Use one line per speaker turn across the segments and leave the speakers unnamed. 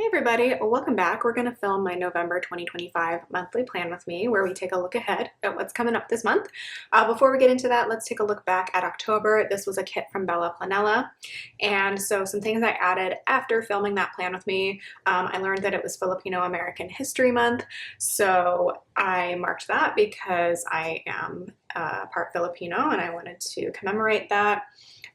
Everybody, welcome back. We're going to film my November 2025 monthly plan with me where we take a look ahead at what's coming up this month. Before we get into that, let's take a look back at October. This was a kit from Bella Planella, and so some things I added after filming that plan with me. I learned that it was Filipino American History Month, so I marked that because I am part Filipino and I wanted to commemorate that.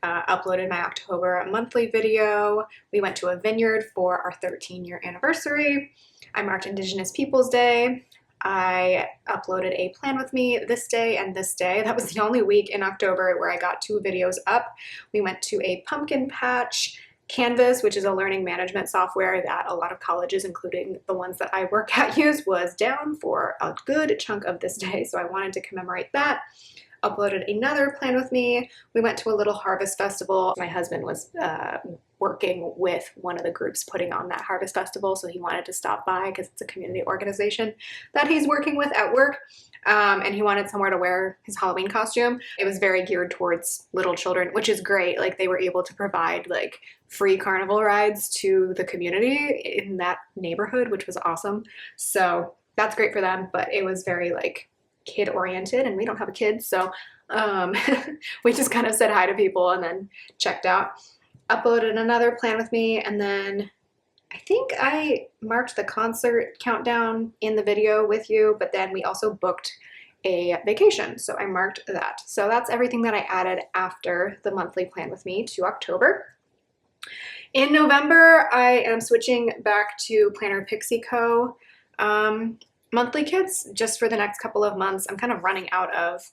Uploaded my October monthly video. We went to a vineyard for our 13-year anniversary. I marked Indigenous Peoples Day. I uploaded a plan with me this day and this day. That was the only week in October where I got 2 videos up. We went to a pumpkin patch. Canvas, which is a learning management software that a lot of colleges, including the ones that I work at, use, was down for a good chunk of this day, so I wanted to commemorate that. Uploaded another plan with me. We went to a little harvest festival. My husband was working with one of the groups putting on that harvest festival, so he wanted to stop by because it's a community organization that he's working with at work, and he wanted somewhere to wear his Halloween costume. It was very geared towards little children, which is great. Like, they were able to provide like free carnival rides to the community in that neighborhood, which was awesome. So that's great for them, but it was very like kid oriented, and we don't have a kid, so we just kind of said hi to people and then checked out. Uploaded another plan with me, and then I think I marked the concert countdown in the video with you, but then we also booked a vacation, so I marked that. So that's everything that I added after the monthly plan with me to October. In November, I am switching back to Planner Pixie Co. Monthly kits just for the next couple of months. I'm kind of running out of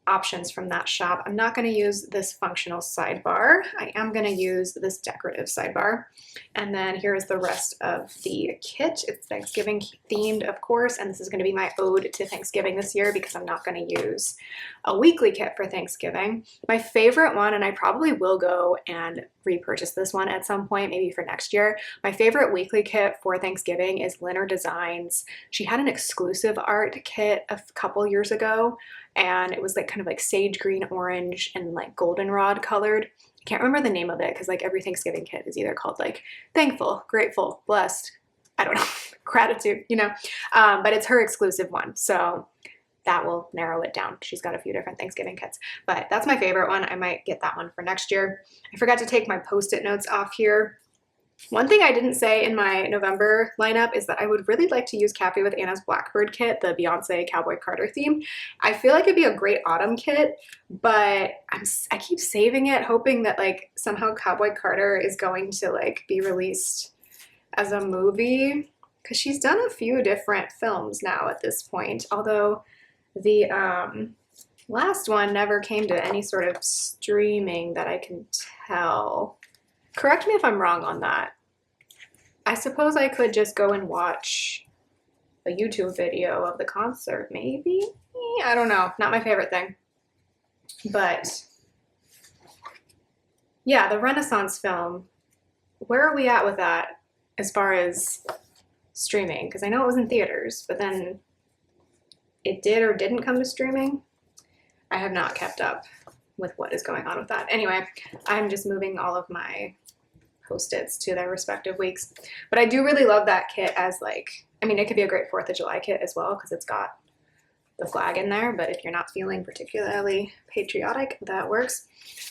options from that shop. I'm not going to use this functional sidebar. I am going to use this decorative sidebar. And then here's the rest of the kit. It's Thanksgiving themed, of course, and this is going to be my ode to Thanksgiving this year because I'm not going to use a weekly kit for Thanksgiving. My favorite one, and I probably will go and repurchase this one at some point, maybe for next year. My favorite weekly kit for Thanksgiving is Linner Designs. She had an exclusive art kit a couple years ago, and it was like kind of like sage green, orange, and like goldenrod colored. I can't remember the name of it because like every Thanksgiving kit is either called like thankful, grateful, blessed, I don't know, gratitude, you know, but it's her exclusive one. So that will narrow it down. She's got a few different Thanksgiving kits, but that's my favorite one. I might get that one for next year. I forgot to take my Post-it notes off here. One thing I didn't say in my November lineup is that I would really like to use Cafe with Anna's Blackbird kit, the Beyonce Cowboy Carter theme. I feel like it'd be a great autumn kit, but I keep saving it, hoping that like somehow Cowboy Carter is going to like be released as a movie, because she's done a few different films now at this point, although the last one never came to any sort of streaming that I can tell. Correct me if I'm wrong on that. I suppose I could just go and watch a YouTube video of the concert, maybe? I don't know. Not my favorite thing. But yeah, the Renaissance film, where are we at with that as far as streaming? Because I know it was in theaters, but then it did or didn't come to streaming. I have not kept up with what is going on with that. Anyway, I'm just moving all of my Post-its to their respective weeks. But I do really love that kit as like, I mean, it could be a great 4th of July kit as well because it's got the flag in there, but if you're not feeling particularly patriotic, that works.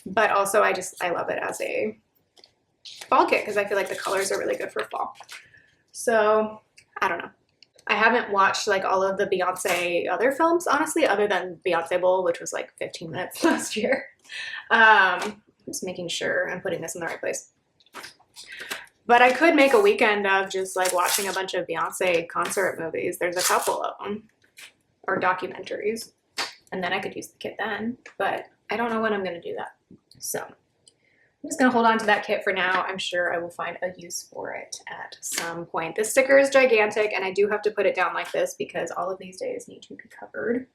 But also I love it as a fall kit because I feel like the colors are really good for fall. So I don't know. I haven't watched like all of the Beyonce other films, honestly, other than Beyonce Bowl, which was like 15 minutes last year. Just making sure I'm putting this in the right place. But I could make a weekend of just like watching a bunch of Beyonce concert movies. There's a couple of them, or documentaries, and then I could use the kit then, but I don't know when I'm going to do that. So I'm just going to hold on to that kit for now. I'm sure I will find a use for it at some point. This sticker is gigantic, and I do have to put it down like this because all of these days need to be covered.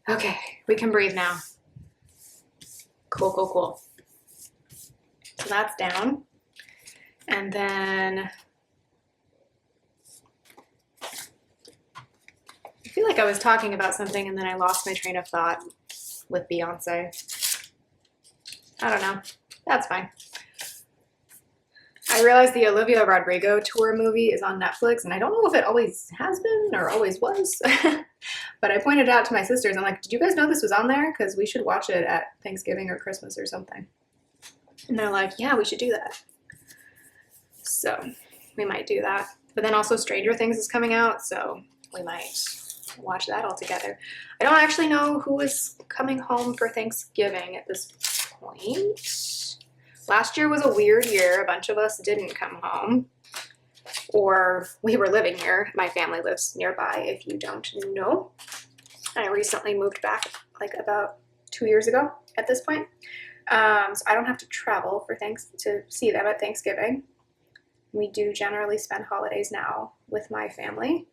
Okay, we can breathe now. Cool, cool, cool. So that's down. And then feel like I was talking about something and then I lost my train of thought with Beyonce. I don't know. That's fine. I realized the Olivia Rodrigo tour movie is on Netflix, and I don't know if it always has been or always was. But I pointed out to my sisters, I'm like, did you guys know this was on there? Because we should watch it at Thanksgiving or Christmas or something. And they're like, yeah, we should do that. So we might do that. But then also Stranger Things is coming out, so we might watch that all together. I don't actually know who is coming home for Thanksgiving at this point. Last year was a weird year. A bunch of us didn't come home, or we were living here. My family lives nearby, if you don't know. I recently moved back like about 2 years ago at this point. So I don't have to travel to see them at Thanksgiving. We do generally spend holidays now with my family.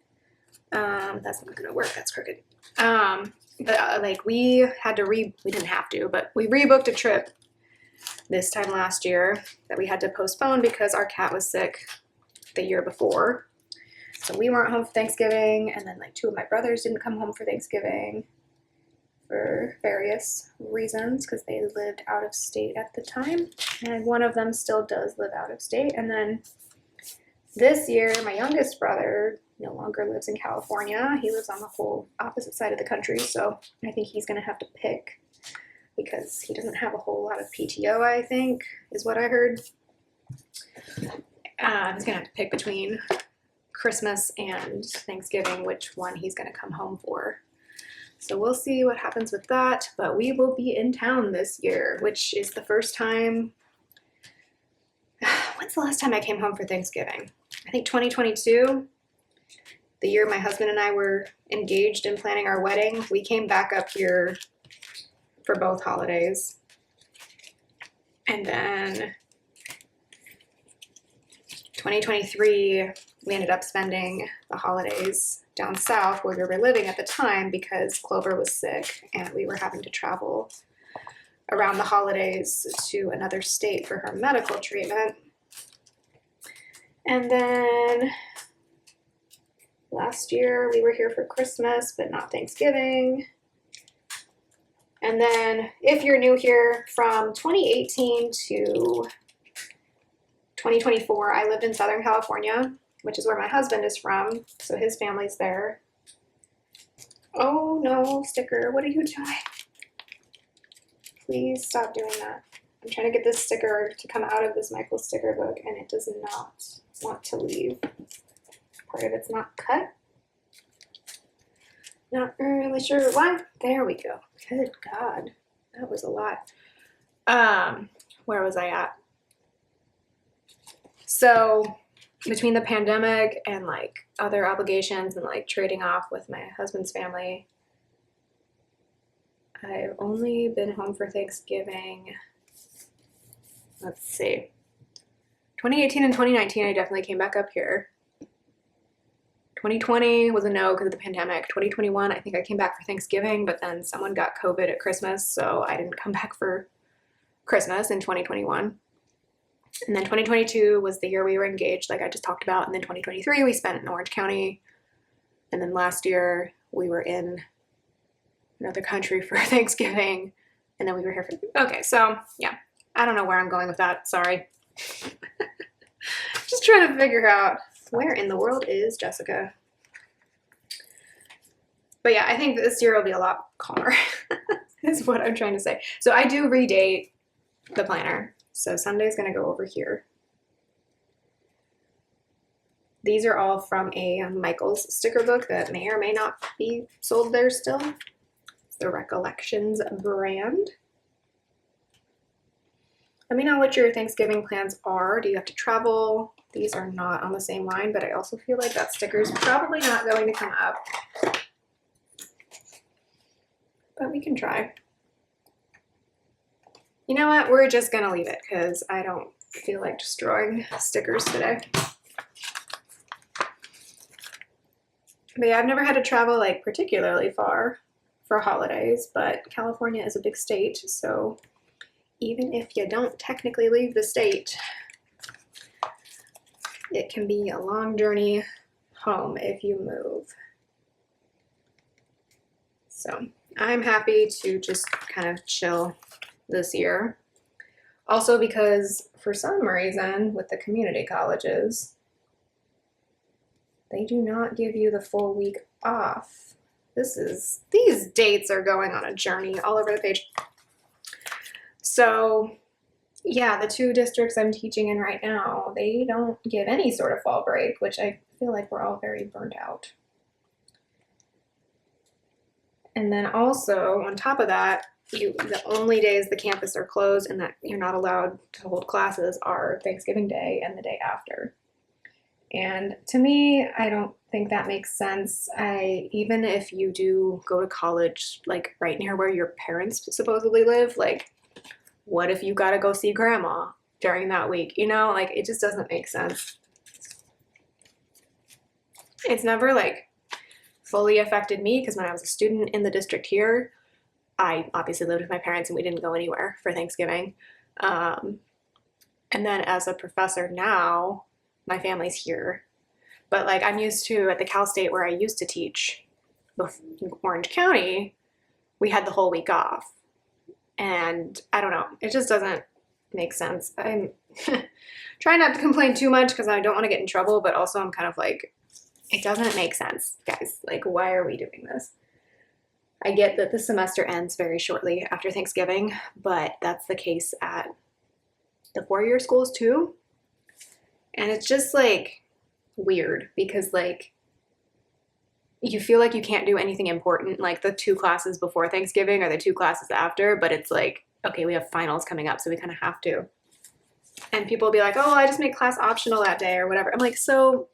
That's not gonna work, that's crooked. But like we didn't have to, but we rebooked a trip this time last year that we had to postpone because our cat was sick the year before. So we weren't home for Thanksgiving, and then like 2 of my brothers didn't come home for Thanksgiving for various reasons because they lived out of state at the time. And one of them still does live out of state. And then this year, my youngest brother no longer lives in California. He lives on the whole opposite side of the country, so I think he's going to have to pick because he doesn't have a whole lot of PTO, I think, is what I heard. He's going to have to pick between Christmas and Thanksgiving, which one he's going to come home for. So we'll see what happens with that, but we will be in town this year, which is the first time. When's the last time I came home for Thanksgiving? I think 2022, the year my husband and I were engaged and planning our wedding. We came back up here for both holidays. And then 2023, we ended up spending the holidays down south where we were living at the time because Clover was sick and we were having to travel around the holidays to another state for her medical treatment. And then last year we were here for Christmas, but not Thanksgiving. And then if you're new here, from 2018 to 2024, I lived in Southern California, which is where my husband is from. So his family's there. Oh no, sticker, what are you doing? Please stop doing that. I'm trying to get this sticker to come out of this Michaels sticker book and it does not want to leave. Part of it's not cut. Not really sure why. There we go. Good God. That was a lot. Where was I at? So between the pandemic and like other obligations and like trading off with my husband's family, I've only been home for Thanksgiving. Let's see. 2018 and 2019, I definitely came back up here. 2020 was a no because of the pandemic. 2021, I think I came back for Thanksgiving, but then someone got COVID at Christmas, so I didn't come back for Christmas in 2021. And then 2022 was the year we were engaged, like I just talked about. And then 2023, we spent in Orange County. And then last year, we were in another country for Thanksgiving. And then we were here for, okay, so yeah, I don't know where I'm going with that, sorry. Just trying to figure out where in the world is Jessica. But yeah, I think this year will be a lot calmer, is what I'm trying to say. So I do redate the planner. So Sunday's gonna go over here. These are all from a Michaels sticker book that may or may not be sold there still. It's the Recollections brand. Let me know what your Thanksgiving plans are. Do you have to travel? These are not on the same line, but I also feel like that sticker is probably not going to come up. But we can try. You know what? We're just gonna leave it because I don't feel like destroying stickers today. But yeah, I've never had to travel like particularly far for holidays, but California is a big state, so even if you don't technically leave the state, it can be a long journey home if you move. So I'm happy to just kind of chill this year. Also because for some reason with the community colleges, they do not give you the full week off. These dates are going on a journey all over the page. So yeah, the 2 districts I'm teaching in right now, they don't give any sort of fall break, which I feel like we're all very burnt out. And then also, on top of that, the only days the campus are closed and that you're not allowed to hold classes are Thanksgiving Day and the day after. And to me, I don't think that makes sense. Even if you do go to college, like right near where your parents supposedly live, like what if you got to go see grandma during that week? You know, like it just doesn't make sense. It's never like fully affected me because when I was a student in the district here, I obviously lived with my parents and we didn't go anywhere for Thanksgiving. And then as a professor now, my family's here. But like I'm used to at the Cal State where I used to teach, Orange County, we had the whole week off. And I don't know, it just doesn't make sense. I'm trying not to complain too much because I don't want to get in trouble, but also I'm kind of like, it doesn't make sense, guys. Like, why are we doing this? I get that the semester ends very shortly after Thanksgiving, but that's the case at the 4-year schools too. And it's just like weird because like you feel like you can't do anything important like the 2 classes before Thanksgiving or the 2 classes after, but it's like, okay, we have finals coming up, so we kind of have to. And people will be like, oh, I just made class optional that day or whatever. I'm like, so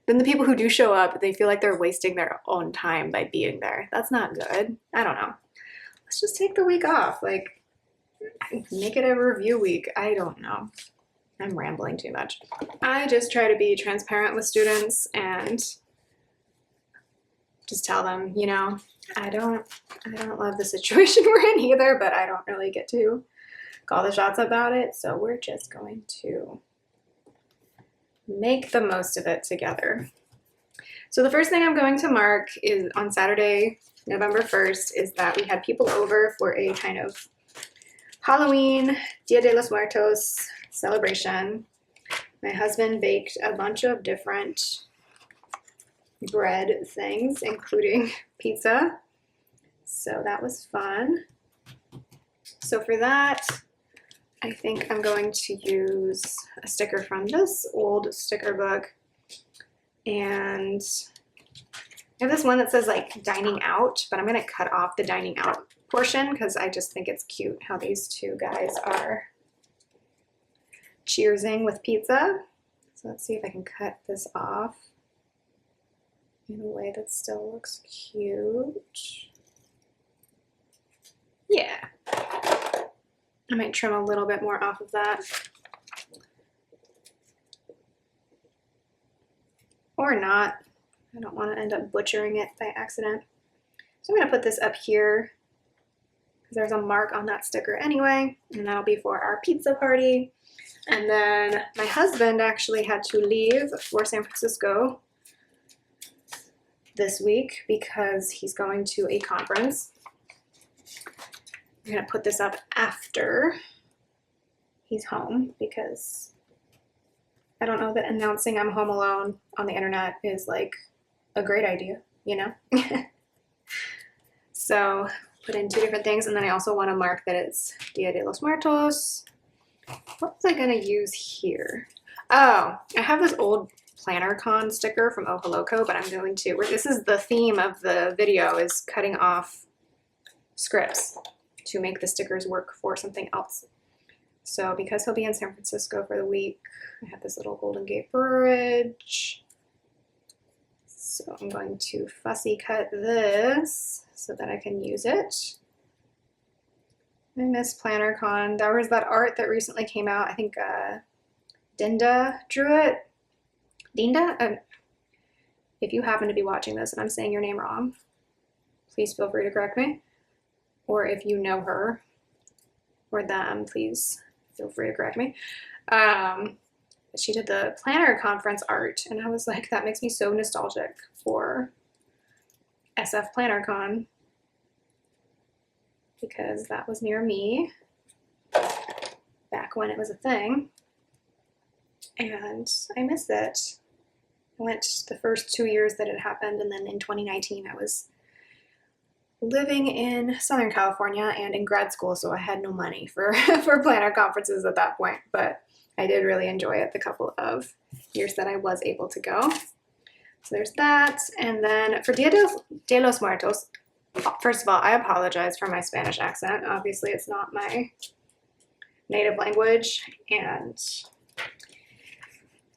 then the people who do show up, they feel like they're wasting their own time by being there. That's not good. I don't know. Let's just take the week off. Like, make it a review week. I don't know. I'm rambling too much. I just try to be transparent with students and just tell them, you know, I don't love the situation we're in either, but I don't really get to call the shots about it. So we're just going to make the most of it together. So the first thing I'm going to mark is on Saturday, November 1st, is that we had people over for a kind of Halloween, Dia de los Muertos celebration. My husband baked a bunch of different bread things, including pizza. So that was fun. So for that, I think I'm going to use a sticker from this old sticker book. And I have this one that says like dining out, but I'm going to cut off the dining out portion because I just think it's cute how these 2 guys are cheersing with pizza. So let's see if I can cut this off in a way that still looks cute. Yeah. I might trim a little bit more off of that. Or not. I don't want to end up butchering it by accident. So I'm going to put this up here because there's a mark on that sticker anyway, and that'll be for our pizza party. And then my husband actually had to leave for San Francisco this week because he's going to a conference. I'm going to put this up after he's home because I don't know that announcing I'm home alone on the internet is like a great idea, you know? So put in 2 different things, and then I also want to mark that it's Dia de los Muertos. What was I going to use here? Oh, I have this old PlannerCon sticker from Oholoco, but I'm going to, this is the theme of the video, is cutting off scripts to make the stickers work for something else. So because he'll be in San Francisco for the week, I have this little Golden Gate Bridge. So I'm going to fussy cut this so that I can use it. I miss PlannerCon. There was that art that recently came out. I think Dinda drew it. Dinda? If you happen to be watching this and I'm saying your name wrong, please feel free to correct me. Or if you know her or them, please feel free to correct me. She did the Planner Conference art, and I was like, that makes me so nostalgic for SF PlannerCon. because that was near me back when it was a thing, and I miss it. I went the first 2 years that it happened, and then in 2019 I was living in Southern California and in grad school, so I had no money for for planner conferences at that point, but I did really enjoy it the couple of years that I was able to go. So there's that. And then for Dia de los Muertos, first of all, I apologize for my Spanish accent. Obviously, it's not my native language, and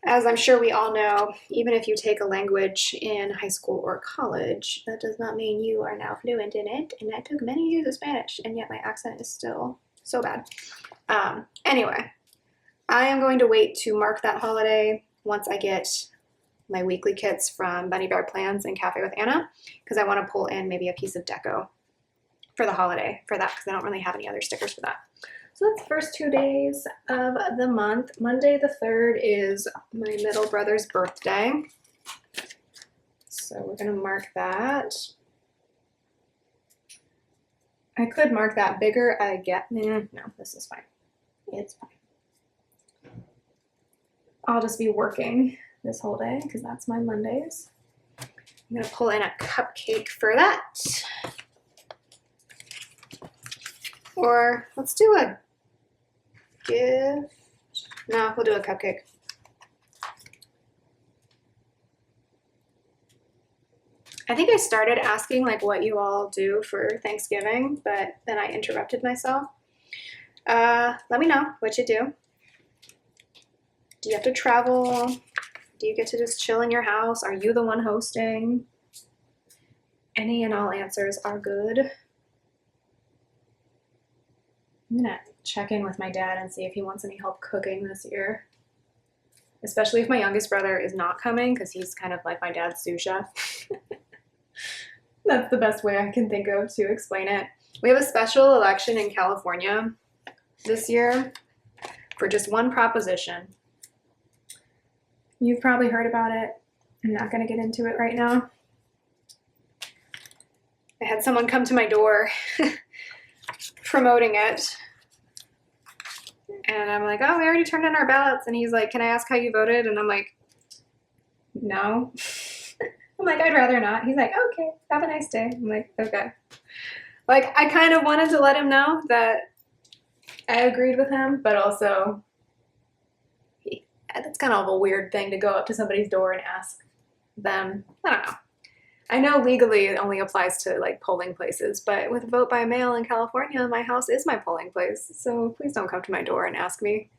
as I'm sure we all know, even if you take a language in high school or college, that does not mean you are now fluent in it. And I took many years of Spanish, and yet my accent is still so bad. Anyway, I am going to wait to mark that holiday once I get my weekly kits from Bunny Bear Plans and Cafe with Anna, because I want to pull in maybe a piece of deco for the holiday for that, because I don't really have any other stickers for that. So that's the first 2 days of the month. Monday the 3rd is my middle brother's birthday. So we're going to mark that. I could mark that bigger. No, this is fine. It's fine. I'll just be working this whole day because that's my Mondays. I'm going to pull in a cupcake for that. Or let's do a gift. No, we'll do a cupcake. I think I started asking like what you all do for Thanksgiving, but then I interrupted myself. Let me know what you do. Do you have to travel? Do you get to just chill in your house? Are you the one hosting? Any and all answers are good. I'm gonna check in with my dad and see if he wants any help cooking this year. Especially if my youngest brother is not coming, because he's kind of like my dad's sous chef. That's the best way I can think of to explain it. We have a special election in California this year for just one proposition. You've probably heard about it. I'm not going to get into it right now. I had someone come to my door promoting it. And I'm like, oh, we already turned in our ballots. And he's like, can I ask how you voted? And I'm like, no. I'm like, I'd rather not. He's like, okay, have a nice day. I'm like, okay. Like, I kind of wanted to let him know that I agreed with him, but also that's kind of a weird thing to go up to somebody's door and ask them. I don't know. I know legally it only applies to like polling places, but with vote by mail in California, my house is my polling place. So please don't come to my door and ask me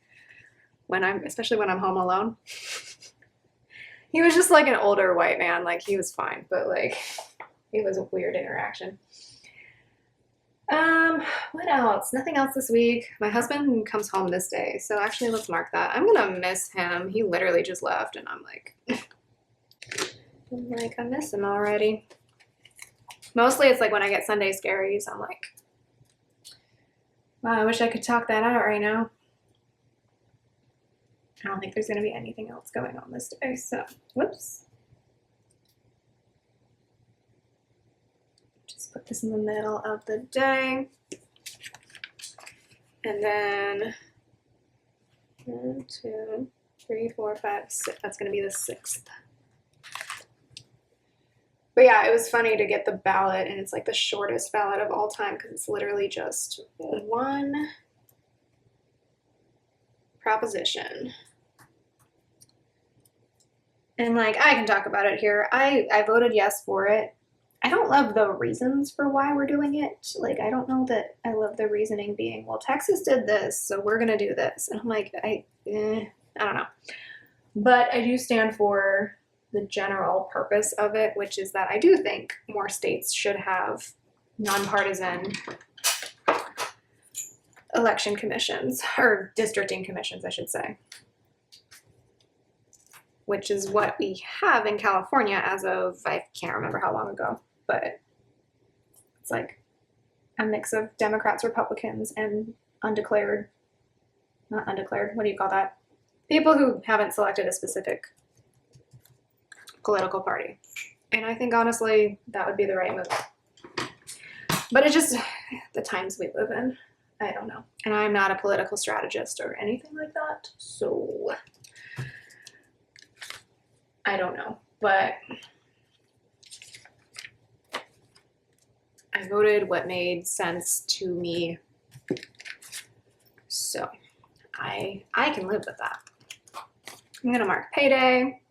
especially when I'm home alone. He was just like an older white man. Like he was fine, but like it was a weird interaction. What else? Nothing else this week. My husband comes home this day, so actually let's mark that. I'm gonna miss him. He literally just left, and I'm like, I miss him already. Mostly it's like when I get Sunday scaries, I'm like, wow, I wish I could talk that out right now. I don't think there's gonna be anything else going on this day, so whoops. Put this in the middle of the day. And then 1, 2, 3, 4, 5, 6. That's going to be the 6th. But yeah, it was funny to get the ballot, and it's like the shortest ballot of all time because it's literally just one proposition. And like, I can talk about it here. I voted yes for it. I don't love the reasons for why we're doing it. Like, I don't know that I love the reasoning being, well, Texas did this, so we're going to do this. And I'm like, I don't know. But I do stand for the general purpose of it, which is that I do think more states should have nonpartisan election commissions, or districting commissions, I should say, which is what we have in California as of, I can't remember how long ago, but it's like a mix of Democrats, Republicans, and not undeclared, what do you call that? People who haven't selected a specific political party. And I think honestly, that would be the right move. But it just, the times we live in, I don't know. And I'm not a political strategist or anything like that, so I don't know. But I voted what made sense to me, so I can live with that. I'm gonna mark payday.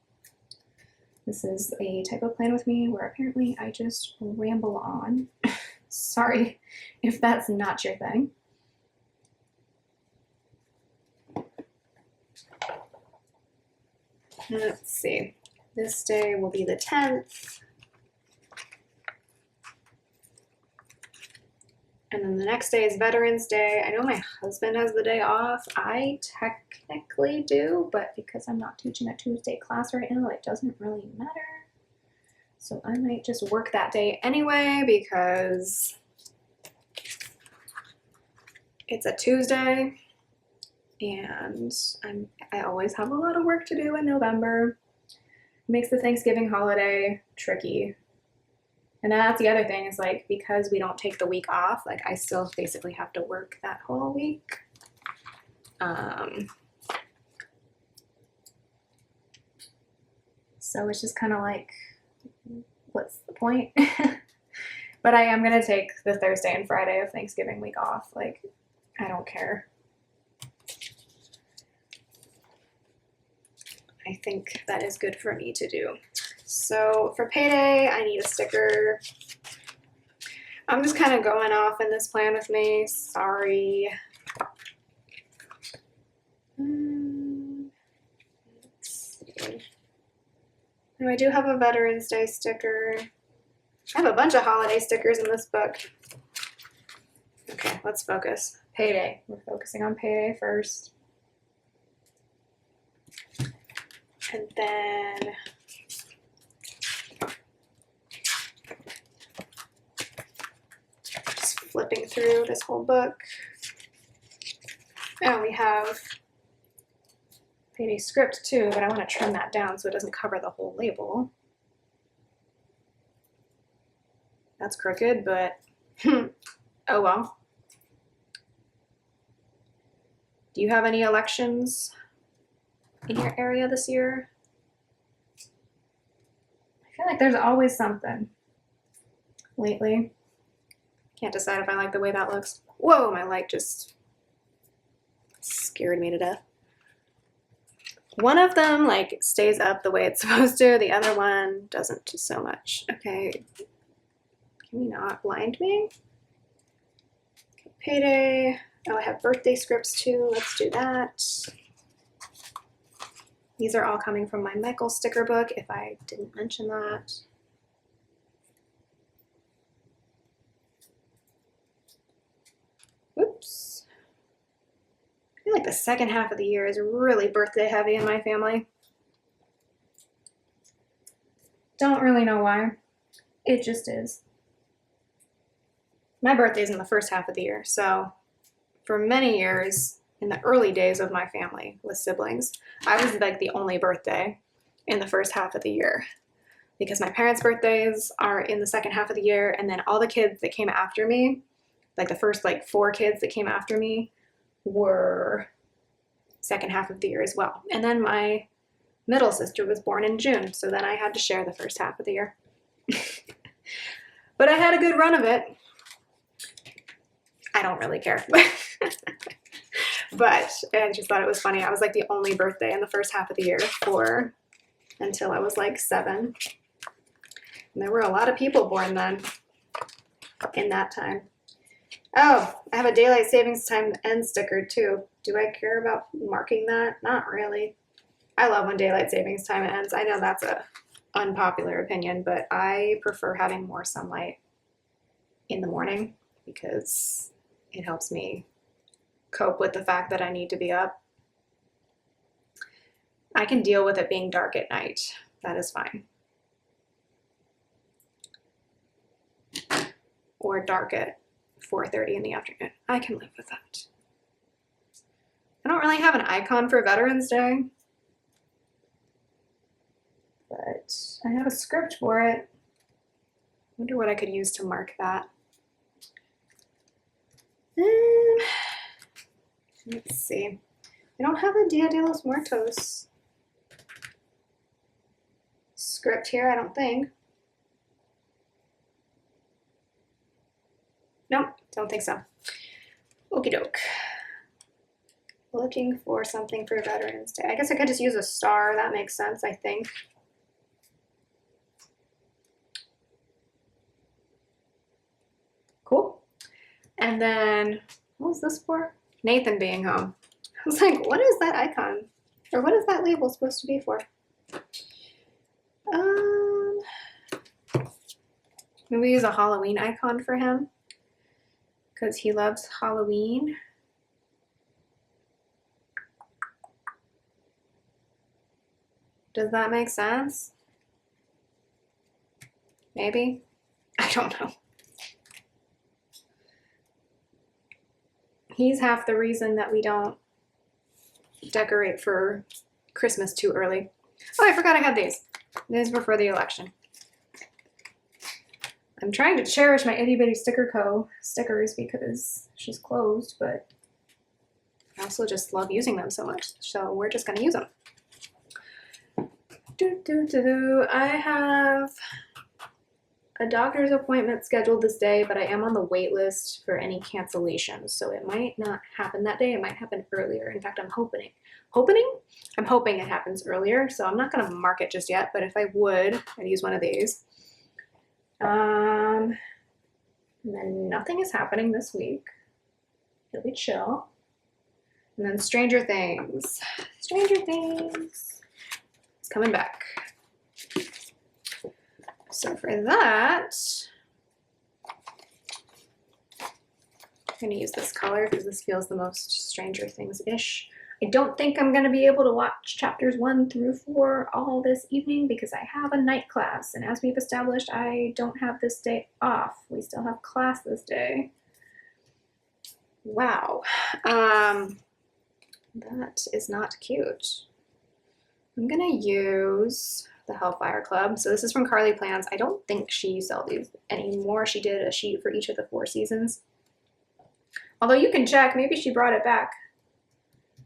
This is a type of plan with me where apparently I just ramble on. Sorry if that's not your thing. Let's see. This day will be the 10th. And then the next day is Veterans Day. I know my husband has the day off. I technically do, but because I'm not teaching a Tuesday class right now, it doesn't really matter. So I might just work that day anyway because it's a Tuesday and I always have a lot of work to do in November. It makes the Thanksgiving holiday tricky. And that's the other thing is like, because we don't take the week off, like I still basically have to work that whole week. So it's just kind of like, what's the point? But I am going to take the Thursday and Friday of Thanksgiving week off. Like, I don't care. I think that is good for me to do. So for payday, I need a sticker. I'm just kind of going off in this plan with me. Sorry. Let's see. Oh, I do have a Veterans Day sticker. I have a bunch of holiday stickers in this book. Okay, let's focus. Payday. We're focusing on payday first. And then just flipping through this whole book. Oh, we have payday script too, but I want to trim that down so it doesn't cover the whole label. That's crooked, but oh well. Do you have any elections in your area this year? I feel like there's always something lately. Can't decide if I like the way that looks. Whoa, my light just scared me to death. One of them like stays up the way it's supposed to, the other one doesn't so much. Okay, can you not blind me? Okay, payday. Oh, I have birthday scripts too, let's do that. These are all coming from my Michael sticker book, if I didn't mention that. Oops. I feel like the second half of the year is really birthday heavy in my family. Don't really know why. It just is. My birthday's in the first half of the year, so for many years, in the early days of my family with siblings, I was like the only birthday in the first half of the year because my parents' birthdays are in the second half of the year, and then all the kids that came after me, like the first like 4 kids that came after me, were second half of the year as well. And then my middle sister was born in June, so then I had to share the first half of the year. But I had a good run of it. I don't really care. But I just thought it was funny. I was like the only birthday in the first half of the year for until I was like 7. And there were a lot of people born then in that time. Oh, I have a daylight savings time end sticker too. Do I care about marking that? Not really. I love when daylight savings time ends. I know that's a unpopular opinion, but I prefer having more sunlight in the morning because it helps me cope with the fact that I need to be up. I can deal with it being dark at night. That is fine. Or dark at 4:30 in the afternoon. I can live with that. I don't really have an icon for Veterans Day, but I have a script for it. I wonder what I could use to mark that. Um, let's see. I don't have a Dia de los Muertos script here, I don't think. Nope, don't think so. Okie doke. Looking for something for Veterans Day. I guess I could just use a star. That makes sense, I think. Cool. And then, what was this for? Nathan being home. I was like, what is that icon? Or what is that label supposed to be for? Maybe use a Halloween icon for him because he loves Halloween. Does that make sense? Maybe? I don't know. He's half the reason that we don't decorate for Christmas too early. Oh, I forgot I had these. These were for the election. I'm trying to cherish my Itty Bitty Sticker Co. stickers because she's closed, but I also just love using them so much. So we're just gonna use them. I have a doctor's appointment scheduled this day, but I am on the wait list for any cancellations. So it might not happen that day. It might happen earlier. In fact, I'm hoping it happens earlier. So I'm not gonna mark it just yet, but if I would, I'd use one of these. And then nothing is happening this week. It'll be chill. And then Stranger Things. Stranger Things. It's coming back. So for that, I'm going to use this color because this feels the most Stranger Things-ish. I don't think I'm going to be able to watch chapters 1 through 4 all this evening because I have a night class. And as we've established, I don't have this day off. We still have class this day. Wow. That is not cute. I'm going to use the Hellfire Club. So this is from Carly Plans. I don't think she sells these anymore. She did a sheet for each of the 4 seasons. Although you can check, maybe she brought it back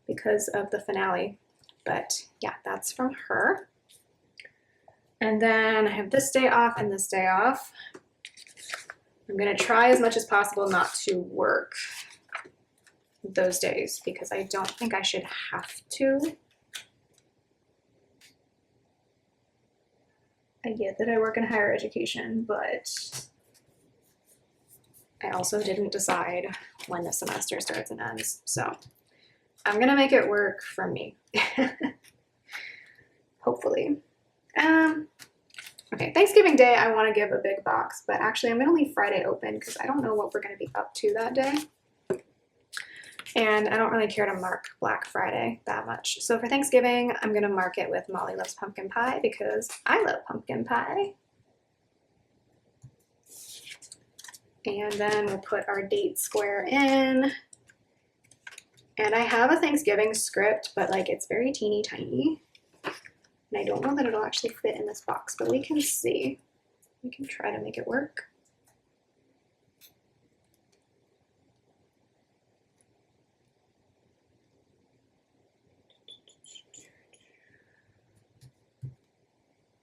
because of the finale. But yeah, that's from her. And then I have this day off and this day off. I'm gonna try as much as possible not to work those days because I don't think I should have to. I get that I work in higher education, but I also didn't decide when the semester starts and ends. So I'm gonna make it work for me. Hopefully. Okay, Thanksgiving Day I want to give a big box, but actually I'm gonna leave Friday open because I don't know what we're gonna be up to that day. And I don't really care to mark Black Friday that much. So for Thanksgiving, I'm gonna mark it with Molly Loves Pumpkin Pie because I love pumpkin pie. And then we'll put our date square in. And I have a Thanksgiving script, but like it's very teeny tiny. And I don't know that it'll actually fit in this box, but we can see. We can try to make it work.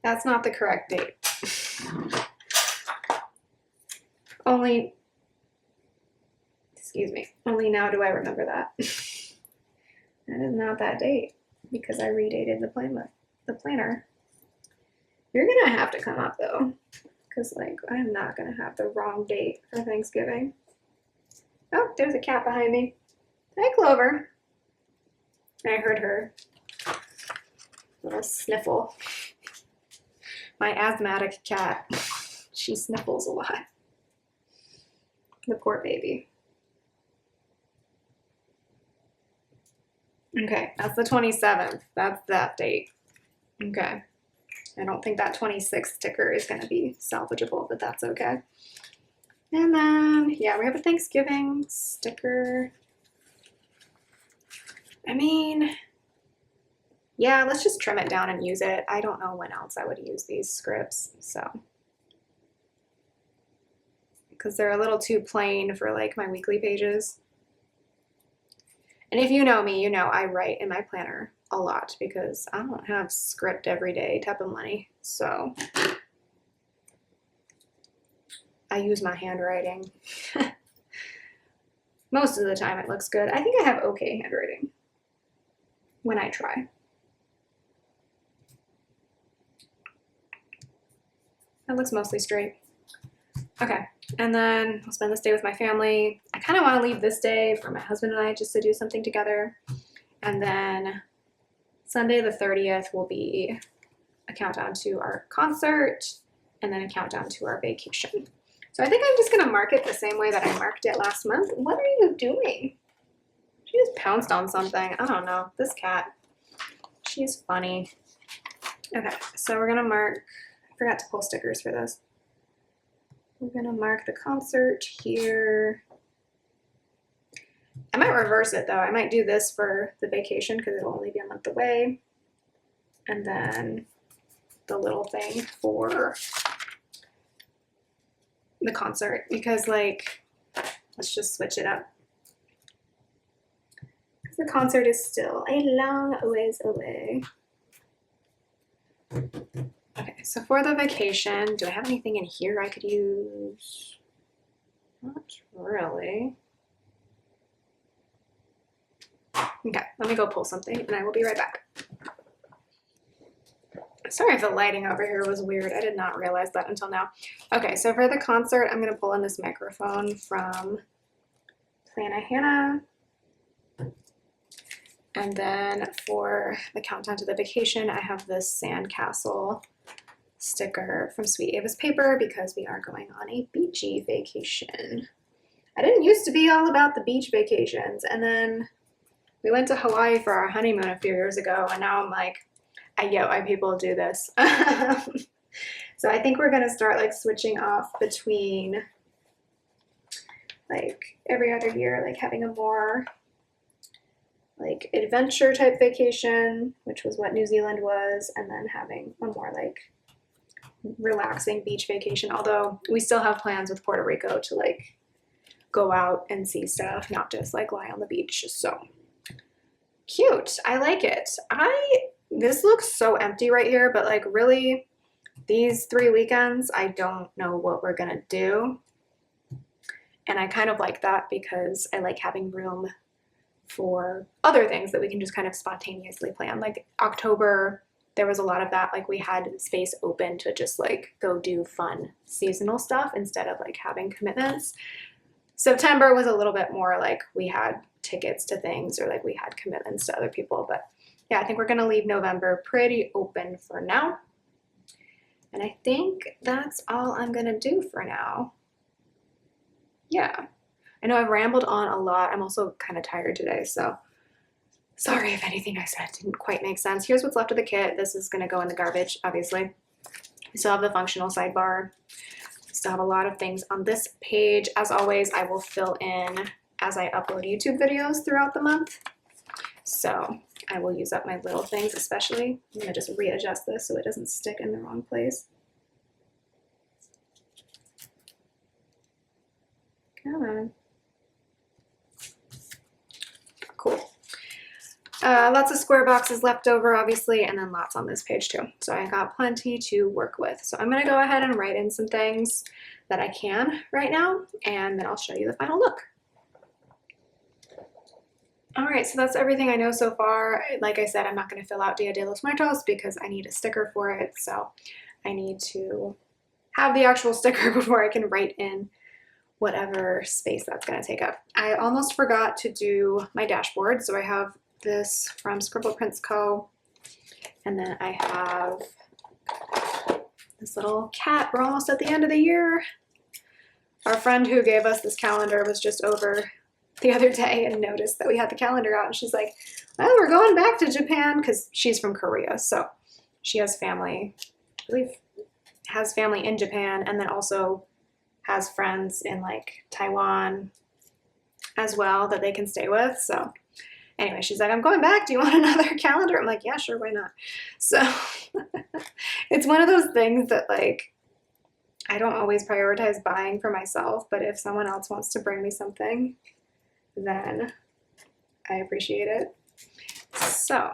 That's not the correct date. Only now do I remember that. That is not that date because I redated the planner. You're gonna have to come up though, because like I'm not gonna have the wrong date for Thanksgiving. Oh, there's a cat behind me. Hi, Clover. I heard her little sniffle. My asthmatic cat, she sniffles a lot. The poor baby. Okay, that's the 27th. That's that date. Okay. I don't think that 26th sticker is going to be salvageable, but that's okay. And then, yeah, we have a Thanksgiving sticker. I mean, yeah, let's just trim it down and use it. I don't know when else I would use these scripts, so. because they're a little too plain for like my weekly pages. And if you know me, you know I write in my planner a lot because I don't have script every day type of money. So I use my handwriting. Most of the time it looks good. I think I have okay handwriting when I try. That looks mostly straight. Okay, and then I'll spend this day with my family. I kind of want to leave this day for my husband and I just to do something together. And then Sunday the 30th will be a countdown to our concert and then a countdown to our vacation. So I think I'm just going to mark it the same way that I marked it last month. What are you doing? She just pounced on something. I don't know. This cat. She's funny. Okay, so we're going to mark. I forgot to pull stickers for this. We're going to mark the concert here. I might reverse it though. I might do this for the vacation because it'll only be a month away. And then the little thing for the concert because like, let's just switch it up. The concert is still a long ways away. Okay, so for the vacation, do I have anything in here I could use? Not really. Okay, let me go pull something and I will be right back. Sorry if the lighting over here was weird. I did not realize that until now. Okay, so for the concert, I'm going to pull in this microphone from Plannahannah. And then for the countdown to the vacation, I have this sandcastle sticker from Sweet Ava's Paper because we are going on a beachy vacation. I didn't used to be all about the beach vacations, and then we went to Hawaii for our honeymoon a few years ago, and now I'm like, I get why people do this. So I think we're gonna start like switching off between like every other year, like having a more like adventure type vacation, which was what New Zealand was, and then having a more like relaxing beach vacation. Although we still have plans with Puerto Rico to like go out and see stuff, not just like lie on the beach. So cute. I like it. This looks so empty right here, but like really these 3 weekends, I don't know what we're gonna do. And I kind of like that because I like having room for other things that we can just kind of spontaneously plan. Like October, there was a lot of that. Like we had space open to just like go do fun seasonal stuff instead of like having commitments. September was a little bit more like we had tickets to things or like we had commitments to other people. But yeah, I think we're going to leave November pretty open for now. And I think that's all I'm going to do for now. Yeah. I know I've rambled on a lot. I'm also kind of tired today, so sorry if anything I said didn't quite make sense. Here's what's left of the kit. This is going to go in the garbage, obviously. We still have the functional sidebar. We still have a lot of things on this page. As always, I will fill in as I upload YouTube videos throughout the month. So I will use up my little things, especially. I'm going to just readjust this so it doesn't stick in the wrong place. Come on. Cool. Lots of square boxes left over, obviously, and then lots on this page too. So I got plenty to work with. So I'm going to go ahead and write in some things that I can right now, and then I'll show you the final look. All right, so that's everything I know so far. Like I said, I'm not going to fill out Dia de los Muertos because I need a sticker for it. So I need to have the actual sticker before I can write in whatever space that's going to take up. I almost forgot to do my dashboard. So I have this from Scribble Prints Co. And then I have this little cat. We're almost at the end of the year. Our friend who gave us this calendar was just over the other day and noticed that we had the calendar out. And she's like, well, we're going back to Japan because she's from Korea. So she has family, I believe, has family in Japan and then also has friends in like Taiwan as well that they can stay with. So anyway, she's like, I'm going back. Do you want another calendar? I'm like, yeah, sure. Why not? So it's one of those things that like, I don't always prioritize buying for myself, but if someone else wants to bring me something, then I appreciate it. So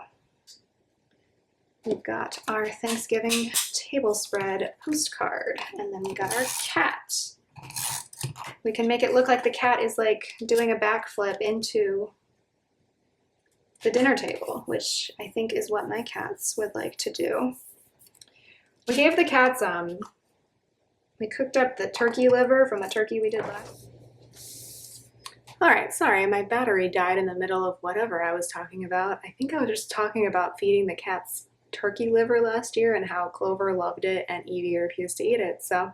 we've got our Thanksgiving table spread postcard, and then we got our cat. We can make it look like the cat is like doing a backflip into the dinner table, which I think is what my cats would like to do. We gave the cats, we cooked up the turkey liver from the turkey we did last. All right, sorry, my battery died in the middle of whatever I was talking about. I think I was just talking about feeding the cats turkey liver last year and how Clover loved it and Evie refused to eat it. So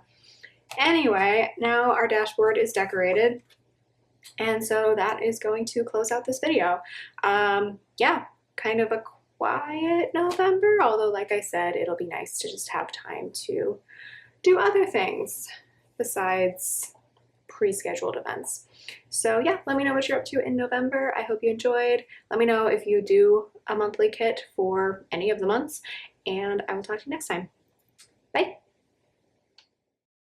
anyway, now our dashboard is decorated. And so that is going to close out this video. Yeah, kind of a quiet November, although like I said, it'll be nice to just have time to do other things besides pre-scheduled events. So yeah, let me know what you're up to in November. I hope you enjoyed. Let me know if you do a monthly kit for any of the months, and I will talk to you next time. Bye.